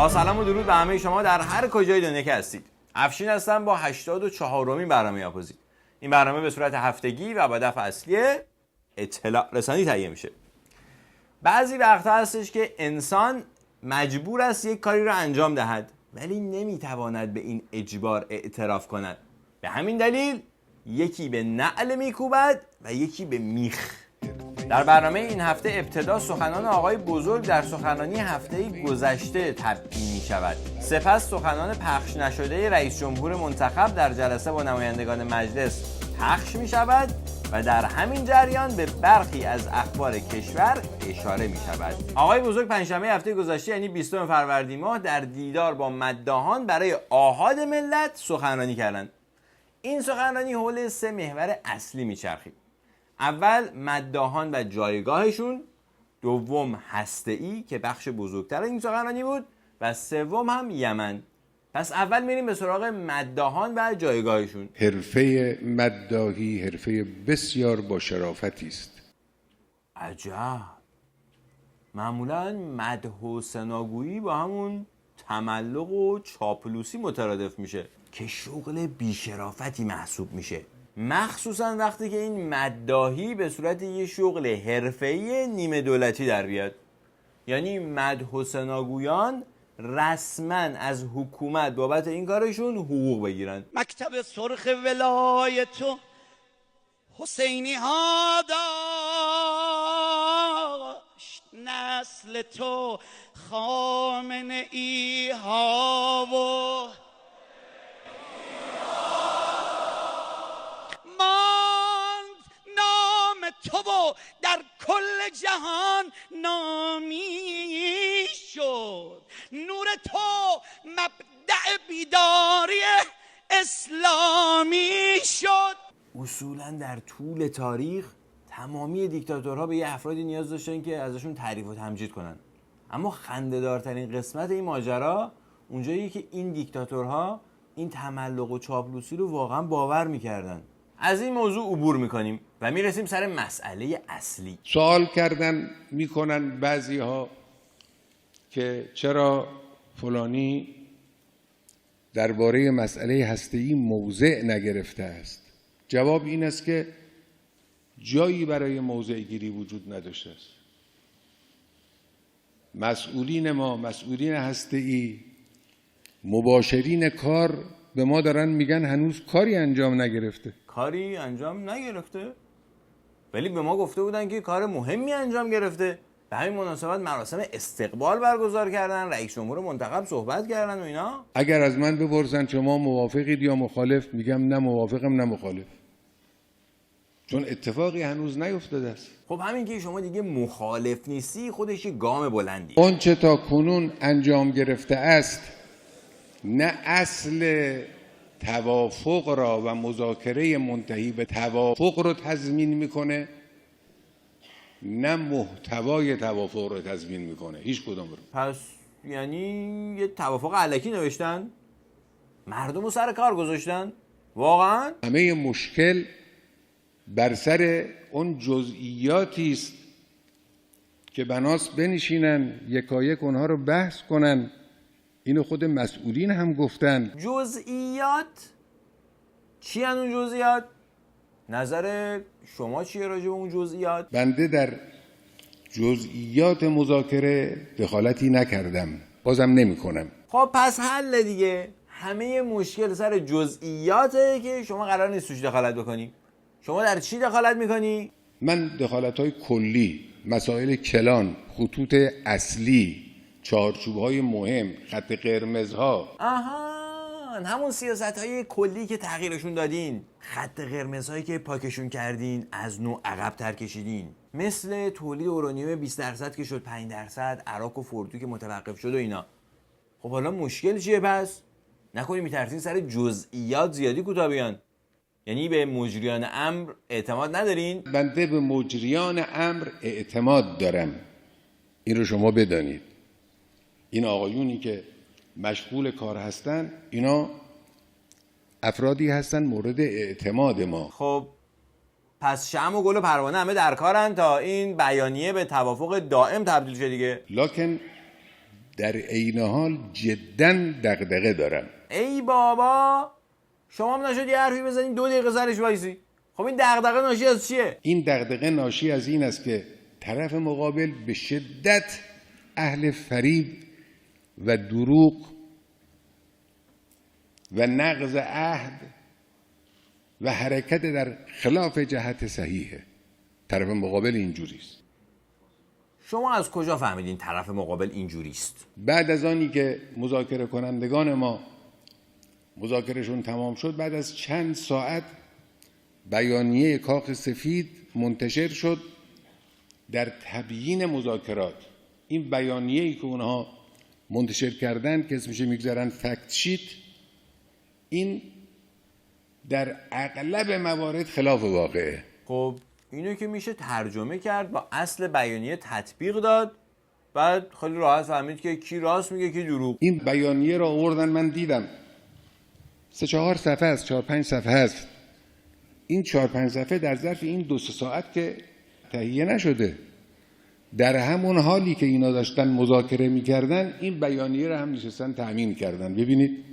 با سلام و درود به همه شما در هر کجای دنیا که هستید. افشین هستم با 84مین برنامه آپوزیت. این برنامه به صورت هفتگی و با هدف اصلی اطلاع رسانی تهیه میشه. بعضی وقتا هستش که انسان مجبور است یک کاری رو انجام دهد ولی نمیتواند به این اجبار اعتراف کند. به همین دلیل یکی به نعل میکوبد و یکی به میخ. در برنامه این هفته ابتدا سخنان آقای بزرگ در سخنرانی هفته گذشته تبیین می شود. سپس سخنان پخش نشده رئیس جمهور منتخب در جلسه با نمایندگان مجلس پخش می شود و در همین جریان به برخی از اخبار کشور اشاره می شود. آقای بزرگ پنجشنبه هفته گذشته یعنی 20 فروردین ماه در دیدار با مداحان برای آحاد ملت سخنرانی کردند. این سخنرانی حول 3 محور اصلی میچرخید. اول مداحان و جایگاهشون، دوم هسته‌ای که بخش بزرگتر این سخنرانی بود و سوم هم یمن. پس اول میریم به سراغ مداحان و جایگاهشون. حرفه مداحی حرفه بسیار با شرافتی است. عجب. معمولا مدح و ثناگویی با همون تملق و چاپلوسی مترادف میشه که شغل بیشرافتی محسوب میشه، مخصوصا وقتی که این مداحی به صورت یه شغل حرفه‌ای نیمه دولتی در بیاد. یعنی مدح و ثناگویان رسما از حکومت بابت این کارشون حقوق بگیرن. مکتب سرخ ولایت و حسینی ها داشت، نسل تو خامنه ای ها و ماند نام تو و در کل جهان نامی شد. نور تو مبدأ بیداری اسلامی شد. اصولا در طول تاریخ تمامی دیکتاتورها به یه افرادی نیاز داشتن که ازشون تعریف و تمجید کنن. اما خنده‌دارترین قسمت این ماجرا اونجاییه که این دیکتاتورها این تملق و چاپلوسی رو واقعا باور میکردن. از این موضوع عبور میکنیم و میرسیم سر مسئله اصلی. سوال کردن میکنن بعضی ها که چرا فلانی درباره مسئله هسته‌ای موضع نگرفته است. جواب این است که جایی برای موضع گیری وجود نداشته است. مسئولین ما، مسئولین هسته‌ای، مباشرین کار به ما دارن میگن هنوز کاری انجام نگرفته. کاری انجام نگرفته؟ ولی به ما گفته بودن که کار مهمی انجام گرفته. به همین مناسبت مراسم استقبال برگزار کردن، رئیس جمهور منتخب صحبت کردن و اینا. اگر از من بپرسن شما موافقید یا مخالف، میگم نه موافقم نه مخالف، چون اتفاقی هنوز نیفتاده است. خب همین که شما دیگه مخالف نیستی خودش یه گام بلندی. آنچه تا کنون انجام گرفته است نه اصل توافق را و مذاکره منتهی به توافق رو تضمین میکنه، نه محتوای توافق رو تضمین میکنه، هیچ کدوم رو. پس یعنی یه توافق الکی نوشتن؟ مردم رو سر کار گذاشتن؟ واقعا؟ همه مشکل بر سر اون جزئیاتی است که بناس بنشینن یکایک اونها رو بحث کنن. اینو خود مسئولین هم گفتن. جزئیات؟ چی هن اون جزئیات؟ نظر شما چیه راجع به اون جزئیات؟ بنده در جزئیات مذاکره دخالتی نکردم، بازم نمی کنم. خب پس حل دیگه. همه مشکل سر جزئیاته که شما قرار نیست توش دخالت بکنی. شما در چی دخالت میکنی؟ من دخالت‌های کلی، مسائل کلان، خطوط اصلی، چارچوب‌های مهم، خط قرمزها. همون سیاست‌های کلی که تغییرشون دادین، خط قرمزهایی که پاکشون کردین، از نوع عقب‌تر کشیدین، مثل تولید اورانیوم 20% که شد 5%، عراق و فردو که متوقف شد و اینا. خب حالا مشکل چیه پس؟ نکنی میترسین سر جزئیات زیادی کوتاه بیان؟ یعنی به مجریان امر اعتماد ندارین؟ بنده به مجریان امر اعتماد دارم. این رو شما بدانید. این آقایونی که مشغول کار هستن، اینا افرادی هستن مورد اعتماد ما. خب پس شمع و گل و پروانه همه در کارن تا این بیانیه به توافق دائم تبدیل شه دیگه. لکن در عین حال جدا دغدغه دارم. ای بابا، شما هم نشد یه حرفی بزنین 2 دقیقه سرش وایسی؟ خب این دغدغه ناشی از چیه؟ این دغدغه ناشی از این است که طرف مقابل به شدت اهل فریب و دروغ و نقض عهد و حرکت در خلاف جهت صحیحه. طرف مقابل اینجوریست. شما از کجا فهمیدین طرف مقابل اینجوریست؟ بعد از آنی که مذاکره کنندگان ما مذاکرهشون تمام شد، بعد از چند ساعت بیانیه کاخ سفید منتشر شد در تبیین مذاکرات. این بیانیه‌ای که اونها منتشر کردن که اسمش میگذارن فکت شیت، این در اغلب موارد خلاف واقعه. خب اینو که میشه ترجمه کرد، با اصل بیانیه تطبیق داد، بعد خیلی راحت فهمید که کی راست میگه کی دروغ. این بیانیه را آوردن، من دیدم 3-4 صفحه است، 4-5 صفحه است. این 4-5 صفحه در ظرف این 2-3 ساعت که تهیه نشده، در همون حالی که اینا داشتن مذاکره میکردن این بیانیه را هم نشستن تأمین کردن. ببینید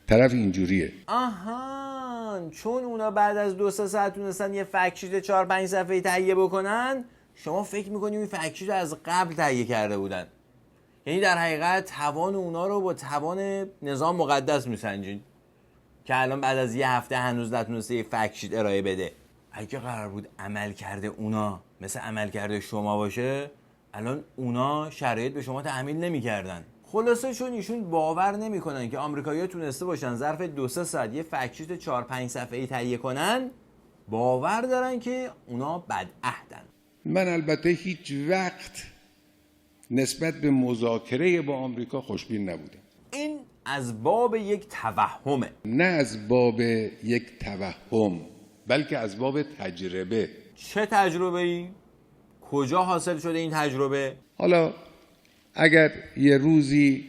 طرف اینجوریه. آها، چون اونا بعد از 2-3 ساعت تونستن یه فکت شیت 4-5 صفحه‌ای تهیه بکنن، شما فکر میکنید این فکت شیت رو از قبل تهیه کرده بودن. یعنی در حقیقت توان اونا رو با توان نظام مقدس میسنجین که الان بعد از 1 هفته هنوز نتونسته یه فکت شیت ارائه بده. اگه قرار بود عمل کرده اونا مثل عمل کرده شما باشه، الان اونا شرایط به شما تحمیل نمی‌کردن. خلاصه چون ایشون باور نمی‌کنن که آمریکایی‌ها تونسته باشن ظرف 2-3 ساعت یه فکت شیت 4-5 صفحه‌ای تهیه کنن، باور دارن که اونا بدعهدن. من البته هیچ وقت نسبت به مذاکره با آمریکا خوشبین نبودم. این از باب یک توهمه. نه از باب یک توهم، بلکه از باب تجربه. چه تجربه‌ای؟ کجا حاصل شده این تجربه؟ حالا اگر یه روزی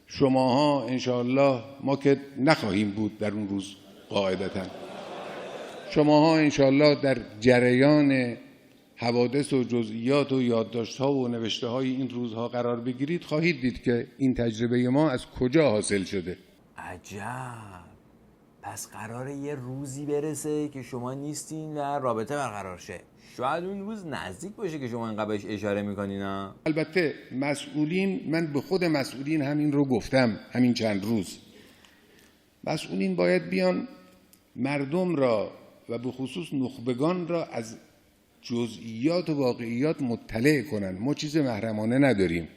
شماها انشاءالله، ما که نخواهیم بود در اون روز قاعدتاً، شماها انشاءالله در جریان حوادث و جزئیات و یادداشت‌ها و نوشته‌های این روزها قرار بگیرید، خواهید دید که این تجربه ما از کجا حاصل شده. عجب. پس قراره یه روزی برسه که شما نیستین و رابطه برقرار شه. شاید اون روز نزدیک باشه که شما اینقدر بهش اشاره میکنین ها. البته مسئولین، من به خود مسئولین همین رو گفتم همین چند روز، مسئولین باید بیان مردم را و به خصوص نخبگان را از جزئیات و واقعیات مطلع کنن. ما چیز محرمانه نداریم.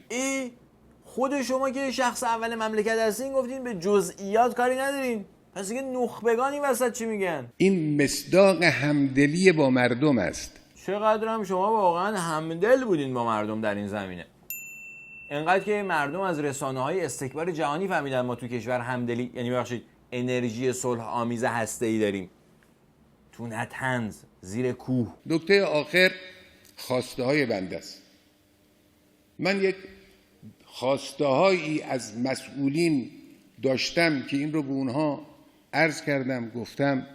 خود شما که شخص اول مملکت هستین گفتین به جزئیات کاری ندارین، پس دیگه نخبگان این وسط چی میگن؟ این مصداق همدلی با مردم است. چقدر هم شما واقعا همدل بودین با مردم در این زمینه. انقدر که مردم از رسانه‌های استکبار جهانی فهمیدن ما تو کشور همدلی، یعنی ببخشید انرژی صلح آمیز هسته‌ای داریم. تو نطنز زیر کوه. نکته آخر خواسته های بنده است. من یک خواسته هایی از مسئولین داشتم که این رو به اونها عرض کردم، گفتم،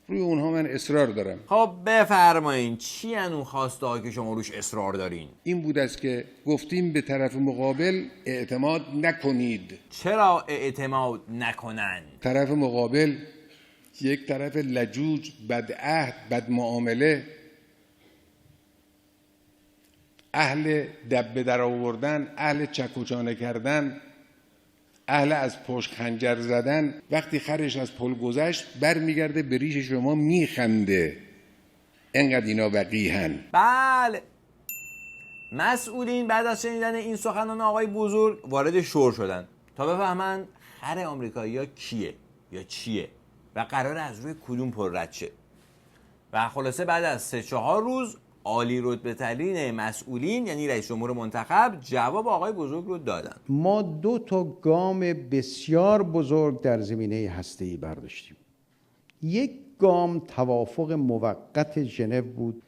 روی اونها من اصرار دارم. خب بفرمایین چی اون خواسته هایی که شما روش اصرار دارین؟ این بود است که گفتیم به طرف مقابل اعتماد نکنید. چرا اعتماد نکنن؟ طرف مقابل یک طرف لجوج، بدعهد، بدمعامله، اهل دبه در آوردن، اهل چکوچانه کردن، اهل از پشت خنجر زدن. وقتی خرش از پل گذشت برمیگرده به ریش شما میخنده. انقدر اینا وقیحن. بله. مسئولین بعد از شنیدن این سخنان آقای بزرگ وارد شور شدن تا بفهمن خر آمریکایی‌ها کیه یا چیه و قرار از روی کدوم پر رد شه. و خلاصه بعد از 3-4 روز عالی رتبه ترین مسئولین یعنی رئیس جمهور منتخب جواب آقای بزرگ رو دادن. ما 2 گام بسیار بزرگ در زمینه هسته‌ای برداشتیم. یک گام توافق موقت ژنو بود.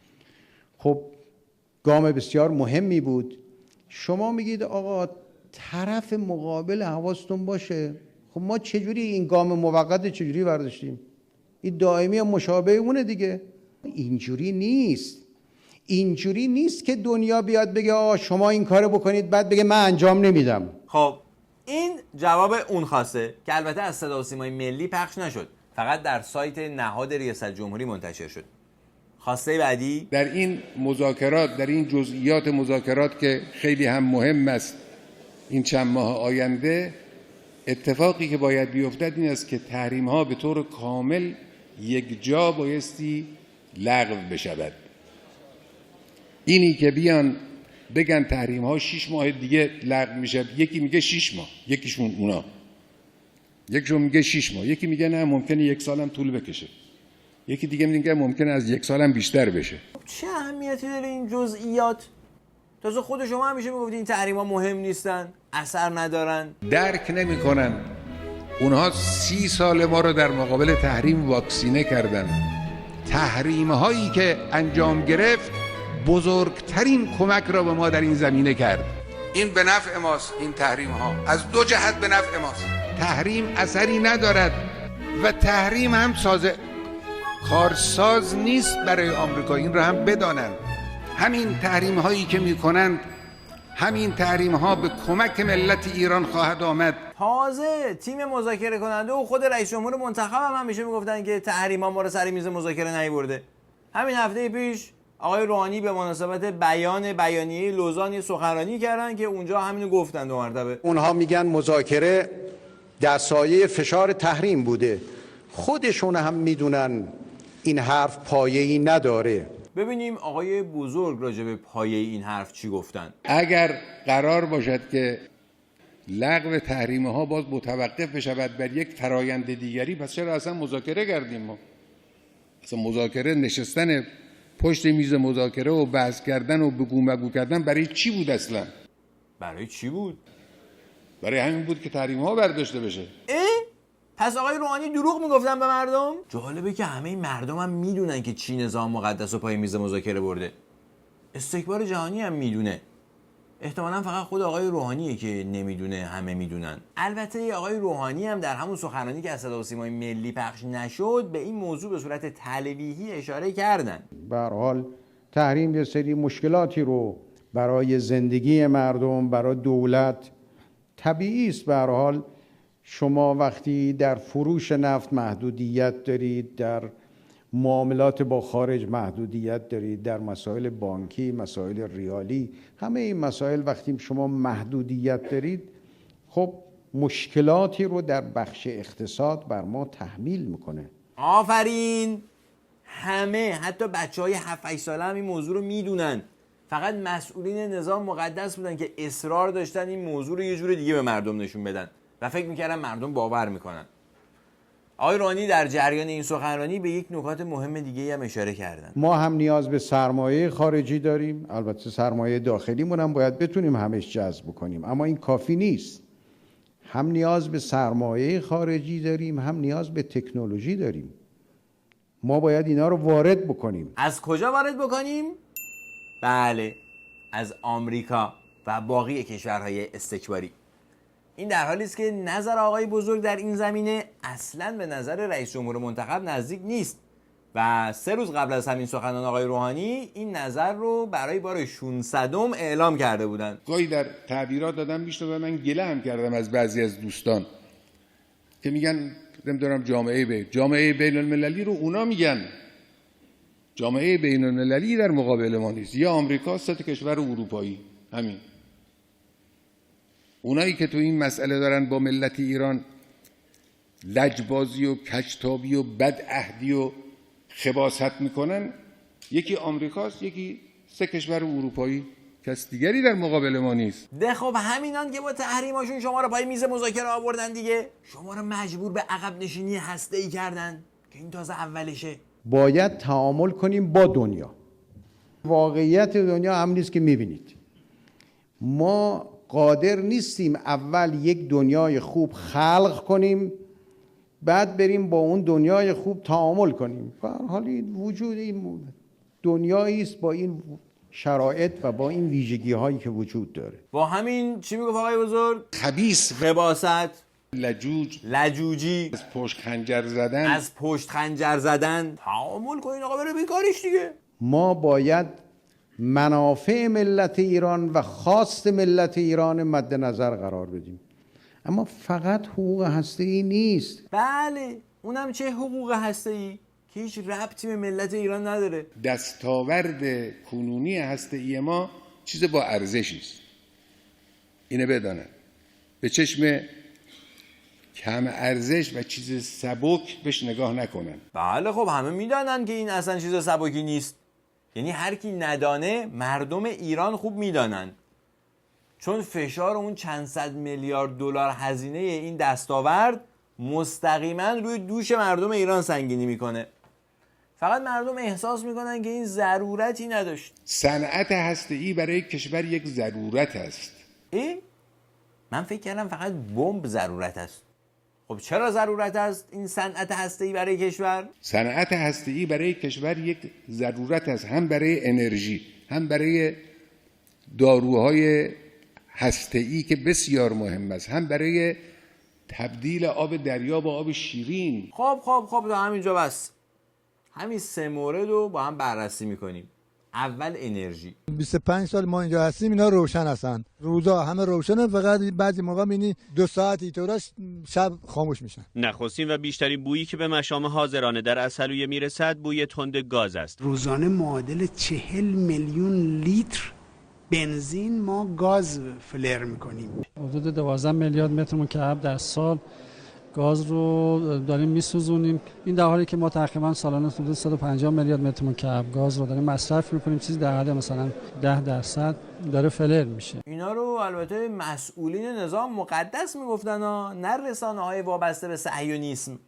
خب گام بسیار مهمی بود. شما میگید آقا طرف مقابل حواستون باشه. خب ما چجوری این گام موقت چجوری برداشتیم؟ این دائمی مشابه اونه دیگه. اینجوری نیست. اینجوری نیست که دنیا بیاد بگه آقا شما این کارو بکنید بعد بگه من انجام نمیدم. خب این جواب اون خواسته که البته از صدا و سیمای ملی پخش نشد، فقط در سایت نهاد ریاست جمهوری منتشر شد. خواسته بعدی در این مذاکرات، در این جزئیات مذاکرات که خیلی هم مهم است این چند ماه آینده، اتفاقی که باید بیفتد این است که تحریم ها به طور کامل یک جا بایستی لغو بشود. اینی که بیان بگن تحریم ها 6 ماه دیگه لغو میشه، یکی میگه 6 ماه، یکیشون میگه 6 ماه، یکی میگه نه ممکنه 1 سال هم طول بکشه، یکی دیگه میگه ممکنه از 1 سال هم بیشتر بشه. چه اهمیتی داره این جزئیات؟ تازه خود شما همیشه میگفتید این تحریما مهم نیستن، اثر ندارن. درک نمیکنن. اونها 30 سال ما رو در مقابل تحریم واکسینه کردن. تحریم هایی که انجام گرفت بزرگترین کمک را به ما در این زمینه کرد. این به نفع ماست، این تحریم ها از 2 جهت به نفع ماست. تحریم اثری ندارد و تحریم هم کارساز نیست برای آمریکا، این را هم بدانند. همین تحریم هایی که میکنند، همین تحریم ها به کمک ملت ایران خواهد آمد. تازه تیم مذاکره کننده و خود رئیس جمهور منتخب هم همیشه میگفتن که تحریما ما رو سر میز مذاکره نیورده. همین هفته پیش آقای روحانی به مناسبت بیانیه لوزان سخنرانی کردن که اونجا همینو گفتن 2 مرتبه. اونها میگن مذاکره در سایه فشار تحریم بوده. خودشون هم میدونن این حرف پایه‌ای نداره. ببینیم آقای بزرگ راجع به پایه این حرف چی گفتن. اگر قرار باشد که لغو تحریم ها باز متوقف بشود بر یک فرایند دیگری، پس چرا اصلا مذاکره کردیم ما؟ اصلا مذاکره، نشستن پشت میز مذاکره و بحث کردن و بگو مگو کردن برای چی بود اصلا؟ برای چی بود؟ برای همین بود که تحریم ها برداشته بشه. پس آقای روحانی دروغ میگفتن به مردم؟ جالبه که همه مردم هم میدونن که چی نظام مقدس و پای میز مذاکره برده. استکبار جهانی هم میدونه. احتمالاً فقط خود آقای روحانیه که نمیدونه، همه میدونن. البته آقای روحانی هم در همون سخنرانی که از صدا و سیمای ملی پخش نشد به این موضوع به صورت تلویحی اشاره کردن. به هر حال تحریم یه سری مشکلاتی رو برای زندگی مردم، برای دولت طبیعی است. به هر حال شما وقتی در فروش نفت محدودیت دارید، در معاملات با خارج محدودیت دارید، در مسائل بانکی، مسائل ریالی، همه این مسائل وقتی شما محدودیت دارید، خب مشکلاتی رو در بخش اقتصاد بر ما تحمیل میکنه. آفرین. همه، حتی بچهای 7-8 ساله هم این موضوع رو میدونن. فقط مسئولین نظام مقدس بودن که اصرار داشتن این موضوع رو یه جور دیگه به مردم نشون بدن و فکر میکردن مردم باور میکنن. آقای روحانی در جریان این سخنرانی به یک نکات مهم دیگه هم اشاره کردن. ما هم نیاز به سرمایه خارجی داریم، البته سرمایه داخلیمون هم باید بتونیم همش جذب کنیم، اما این کافی نیست. هم نیاز به سرمایه خارجی داریم، هم نیاز به تکنولوژی داریم. ما باید اینا رو وارد بکنیم. از کجا وارد بکنیم؟ بله، از آمریکا و باقی کشورهای استکباری. این در حالی است که نظر آقای بزرگ در این زمینه اصلاً به نظر رئیس جمهور منتخب نزدیک نیست و 3 روز قبل از همین سخنان آقای روحانی این نظر رو برای بار 600م اعلام کرده بودند. گاهی در تعبیرات دادم میشنوم، من گله هم کردم از بعضی از دوستان که میگن نمیدونم جامعه بین المللی رو اونا میگن. جامعه بین المللی در مقابل ما نیست، یا آمریکا، 3 کشور اروپایی، همین. اونایی که تو این مسئله دارن با ملت ایران لجبازی و کجتابی و بدعهدی و خباثت میکنن، یکی آمریکاست، یکی 3 کشور اروپایی، کس دیگری در مقابل ما نیست. ده خب همینان که با تحریماشون شما رو پای میز مذاکره آوردن دیگه، شما رو مجبور به عقب نشینی هسته‌ای کردن که این تازه اولشه. باید تعامل کنیم با دنیا. واقعیت دنیا هم نیست که میبینید. ما قادر نیستیم اول یک دنیای خوب خلق کنیم بعد بریم با اون دنیای خوب تعامل کنیم. به هر حال این وجود این دنیایی است با این شرایط و با این ویژگی هایی که وجود داره. با همین چی میگفت آقای بزرگ؟ خبیث، خباثت، لجوجی، از پشت خنجر زدن تعامل کنین آقا، بره بیکارش دیگه. ما باید منافع ملت ایران و خواست ملت ایران مد نظر قرار بدیم. اما فقط حقوق هسته‌ای نیست. بله، اونم چه حقوق هسته‌ای که هیچ ربطی به ملت ایران نداره. دستاورد کنونی هسته‌ای ما چیز با ارزشی است. اینو بدانن. به چشم کم ارزش و چیز سبک بهش نگاه نکنن. بله خب همه میدانن که این اصلا چیز سبکی نیست. یعنی هر کی ندانه، مردم ایران خوب میدانن. چون فشار اون چند صد میلیارد دلار هزینه این دستاورد مستقیما روی دوش مردم ایران سنگینی میکنه. فقط مردم احساس میکنن که این ضرورتی نداشت. صنعت هسته‌ای برای کشور یک ضرورت است. من فکر کردم فقط بمب ضرورت است. خب چرا ضرورت است این صنعت هسته‌ای برای کشور؟ صنعت هسته‌ای برای کشور یک ضرورت است، هم برای انرژی، هم برای داروهای هسته‌ای که بسیار مهم است، هم برای تبدیل آب دریا با آب شیرین. خب تا همینجا بس. همین 3 مورد رو با هم بررسی میکنیم. اول انرژی. 25 سال ما اینجا هستیم، اینا روشن هستن، روزا همه روشنه، فقط بعضی موقع می‌بینی 2 ساعتی طوراش شب خاموش میشن. نخستین و بیشترین بویی که به مشام حاضرانه در عسلویه میرسد بوی تند گاز است. روزانه معادل 40 میلیون لیتر بنزین ما گاز فلر میکنیم. حدود 12 میلیارد متر مکعب در سال گاز رو داریم میسوزونیم. این در حالی که ما تقریبا سالانه حدود 150 میلیارد متر مکعب گاز رو داریم مصرف میکنیم، چیزی در حد مثلا 10% داره فلر میشه. اینا رو البته مسئولین نظام مقدس میگفتن ها، نه رسانه‌های وابسته به صهیونیسم.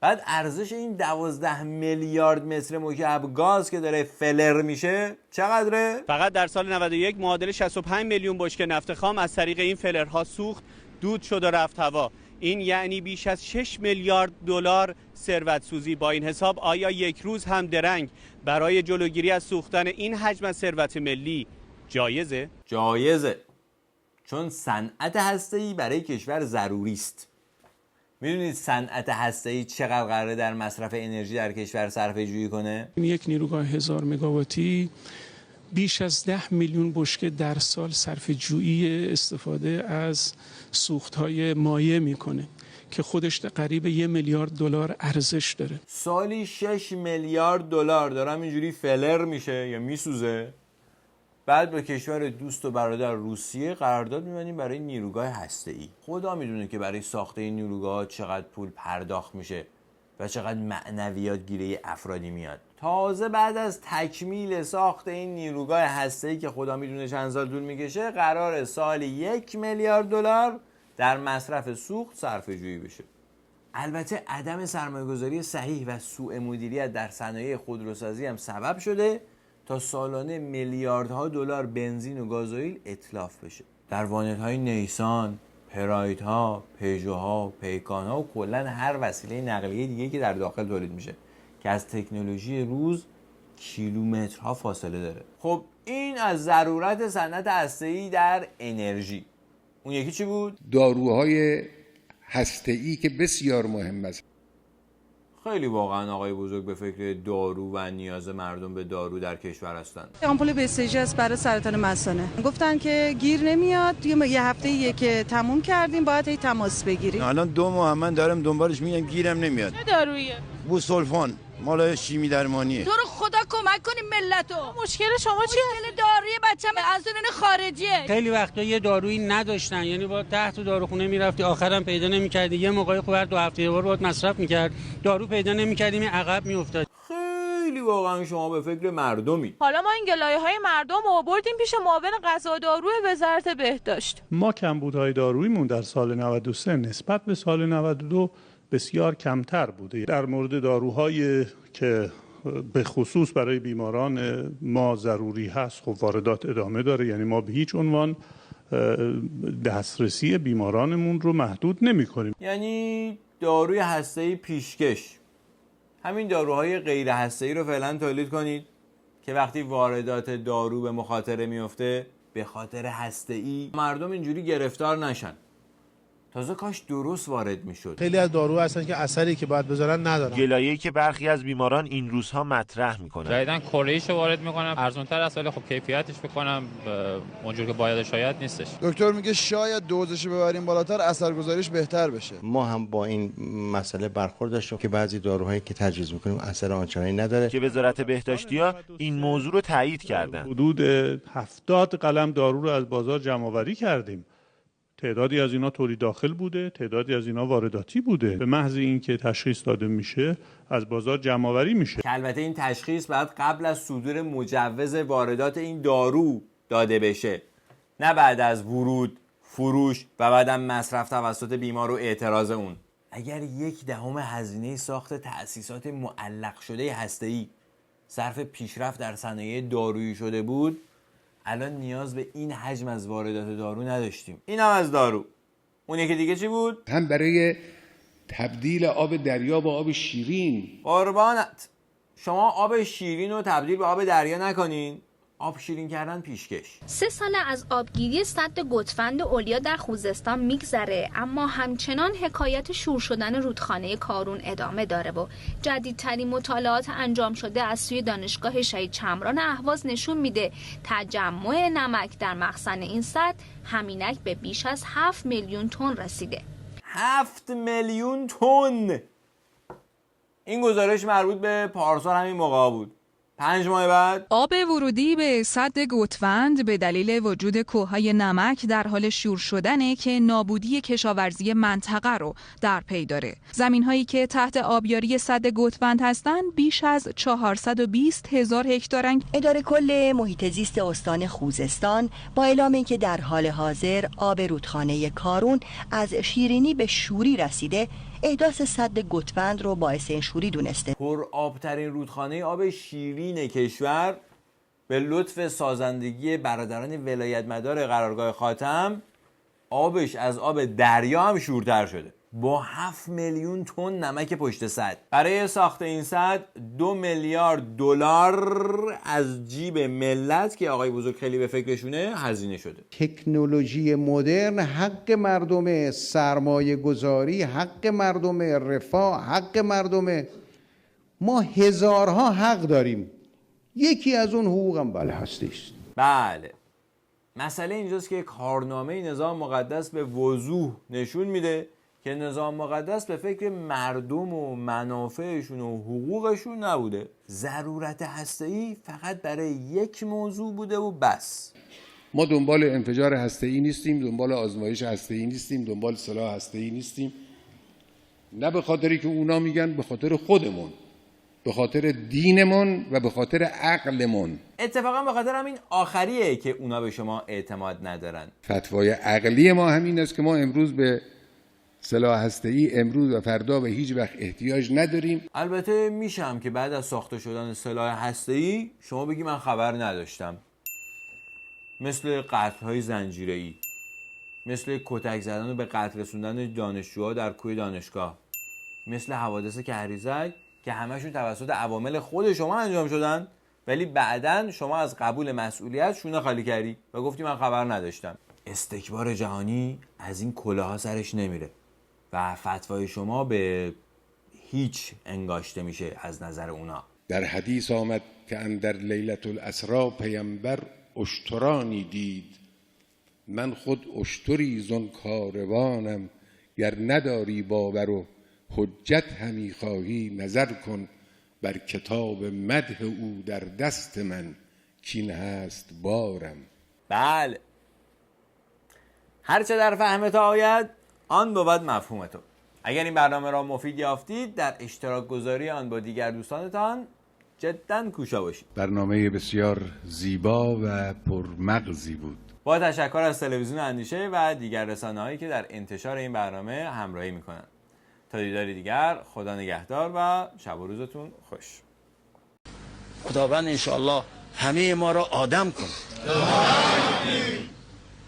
بعد ارزش این 12 میلیارد متر مکعب گاز که داره فلر میشه چقدره؟ فقط در سال 91 معادل 65 میلیون بشکه نفت خام از طریق این فلرها سوخت، دود شد و رفت هوا. این یعنی بیش از 6 میلیارد دلار ثروت سوزی. با این حساب آیا یک روز هم درنگ برای جلوگیری از سوختن این حجم از ثروت ملی جایزه؟ جایزه. چون صنعت هسته‌ای برای کشور ضروری است. میدونید صنعت هسته‌ای چقدر قراره در مصرف انرژی در کشور صرفه جویی کنه؟ یک نیروگاه 1000 مگاواتی بیش از 10 میلیون بشکه در سال صرفه جویی استفاده از سوخت‌های مایع میکنه که خودش قریب 1 میلیارد دلار ارزش داره. سالی 6 میلیارد دلار دارم اینجوری فلر میشه یا میسوزه. بعد با کشور دوست و برادر روسیه قرارداد می‌بندیم برای نیروگاه هسته‌ای. خدا میدونه که برای ساخت این نیروگاه چقدر پول پرداخت میشه و چقدر معنویات گیره افرادی میاد. تازه بعد از تکمیل ساخت این نیروگاه هسته‌ای که خدا میدونه چند سال طول میکشه، قرار سالی 1 میلیارد دلار در مصرف سوخت صرفه جویی بشه. البته عدم سرمایه‌گذاری صحیح و سوء مدیریت در صنایع خودروسازی هم سبب شده تا سالانه میلیاردها دلار بنزین و گازوئیل اتلاف بشه. در واندهای نیسان، پرایدها، پژوها، پیکانها و کلا هر وسیله نقلیه دیگه که در داخل تولید میشه که از تکنولوژی روز کیلومترها فاصله داره. خب این از ضرورت صنعت هسته‌ای در انرژی. اون یکی چی بود؟ داروهای هسته‌ای که بسیار مهم است. خیلی واقعا آقای بزرگ به فکر دارو و نیاز مردم به دارو در کشور هستن. آمپول بسیجی است برای سرطان مثانه. گفتن که گیر نمیاد، یه هفته که تموم کردیم باید هی تماس بگیریم. الان 2 ماه من دارم دنبالش میگم گیرم نمیاد. چه داروییه؟ بوسولفان مال شیمی درمانیه. تو رو خدا کمک کنیم ملتو. مشکل شما چیه؟ مشکل داروی بچه‌م از اون خارجیه. خیلی وقتا یه دارویی نداشتن، یعنی با تحت داروخونه میرفتی آخرام پیدا نمی‌کردی، یه موقعی خب هر 2 هفته یه بار باید مصرف می‌کرد، دارو پیدا نمی‌کردیم، عقب می‌افتاد. خیلی واقعا شما به فکر مردمی. حالا ما این گلایه‌های مردم رو آوردیم پیش معاون غذا و دارو وزارت بهداشت. ما کمبودهای داروییمون در سال 93 نسبت به سال 92 بسیار کمتر بوده. در مورد داروهایی که به خصوص برای بیماران ما ضروری هست خب واردات ادامه داره، یعنی ما به هیچ عنوان دسترسی بیمارانمون رو محدود نمی کنیم. یعنی داروی هسته‌ای پیشکش، همین داروهای غیر هسته‌ای رو فعلا تولید کنید که وقتی واردات دارو به مخاطره میفته به خاطر هسته‌ای مردم اینجوری گرفتار نشن. تازه کاش درست وارد میشد. خیلی از دارو هستن که اثری که باید بذارن ندارن. گلایه‌ای که برخی از بیماران این روزها مطرح میکنن. جدیداً کره‌ایشو وارد میکنم، ارزان‌تر است ولی خب کیفیتش بکنم اونجوری که باید شاید نیستش. دکتر میگه شاید دوزش ببریم بالاتر اثرگذاریش بهتر بشه. ما هم با این مسئله برخورد داشتیم که بعضی داروهایی که تجویز میکنیم اثر آنچنانی نداره که وزارت بهداشتی‌ها این موضوع رو تایید کردن. حدود 70 قلم دارو رو از بازار جمع‌آوری کردیم. تعدادی از اینا تولی داخل بوده، تعدادی از اینا وارداتی بوده. به محض اینکه تشخیص داده میشه از بازار جمع‌آوری میشه. که البته این تشخیص باید قبل از صدور مجوز واردات این دارو داده بشه، نه بعد از ورود، فروش و بعدم مصرف توسط بیمار و اعتراض اون. اگر 1/10 هزینه ساخت تأسیسات معلق شده هسته‌ای صرف پیشرفت در صنایع دارویی شده بود، الان نیاز به این حجم از واردات دارو نداشتیم. این هم از دارو. اون یکی دیگه چی بود؟ هم برای تبدیل آب دریا با آب شیرین. قربانت، شما آب شیرین رو تبدیل به آب دریا نکنین، آب شیرین کردن پیشکش. 3 ساله از آبگیری سد گتفند اولیا در خوزستان میگذره، اما همچنان حکایت شور شدن رودخانه کارون ادامه داره و جدیدترین مطالعات انجام شده از سوی دانشگاه شهید چمران اهواز نشون میده تجمع نمک در مخزن این سد همینک به بیش از 7 میلیون تن رسیده. 7 میلیون تن! این گزارش مربوط به پارسال همین موقع بود. 5 ماه بعد آب ورودی به سد گتفند به دلیل وجود کوههای نمک در حال شور شدنه که نابودی کشاورزی منطقه رو در پی داره. زمین‌هایی که تحت آبیاری سد گتفند هستند بیش از 420,000 هکتارن. اداره کل محیط زیست استان خوزستان با اعلام اینکه در حال حاضر آب رودخانه کارون از شیرینی به شوری رسیده، احداث سد گتفند رو باعث این شوری دونسته. پر آبترین رودخانه آب شیرین کشور به لطف سازندگی برادران ولایت مدار قرارگاه خاتم آبش از آب دریا هم شورتر شده با 7 میلیون تن نمک پشت سد. برای ساخت این سد 2 میلیارد دلار از جیب ملت که آقای بزرگ خیلی به فکرشونه هزینه شده. تکنولوژی مدرن حق مردم، سرمایه گذاری حق مردم، رفاه حق مردم. ما هزارها حق داریم، یکی از اون حقوقم بله هستیست. بله، مسئله اینجاست که کارنامه نظام مقدس به وضوح نشون میده که نظام مقدس به فکر مردم و منافعشون و حقوقشون نبوده. ضرورت هسته‌ای فقط برای یک موضوع بوده و بس. ما دنبال انفجار هسته‌ای نیستیم، دنبال آزمایش هسته‌ای نیستیم، دنبال سلاح هسته‌ای نیستیم. نه به خاطری که اونا میگن، به خاطر خودمون، به خاطر دینمون و به خاطر عقلمون. اتفاقا به خاطر همین آخریه که اونا به شما اعتماد ندارن. فتوای عقلی ما همین است که ما امروز به سلاح هسته‌ای امروز و فردا به هیچ وقت احتیاج نداریم. البته میشم که بعد از ساخته شدن سلاح هسته‌ای شما بگی من خبر نداشتم. مثل قتل‌های زنجیره‌ای، مثل کتک زدن و به قتل رسوندن دانشجوها در کوی دانشگاه، مثل حوادث کهریزک که همشون توسط عوامل خود شما انجام شدن، ولی بعداً شما از قبول مسئولیت شونه خالی کردی و گفتی من خبر نداشتم. استکبار جهانی از این کلاها سرش نمیره و فتوای شما به هیچ انگاشته میشه از نظر اونا. در حدیث آمد که اندر لیلة الاسری پیامبر اشترانی دید، من خود اشتری زن کاروانم، گر نداری باور و حجت همی خواهی، نظر کن بر کتاب مدح او در دست من، کین هست بارم. بله، هرچه در فهمت آید آن بود مفهومتو. اگر این برنامه را مفید یافتید در اشتراک گذاری آن با دیگر دوستانتان جداً کوشا باشید. برنامه بسیار زیبا و پرمغزی بود. با تشکر از تلویزیون اندیشه و دیگر رسانه‌هایی که در انتشار این برنامه همراهی میکنند. تا دیداری دیگر، خدا نگهدار و شب و روزتون خوش. خداوند انشاءالله همه ما را آدم کن.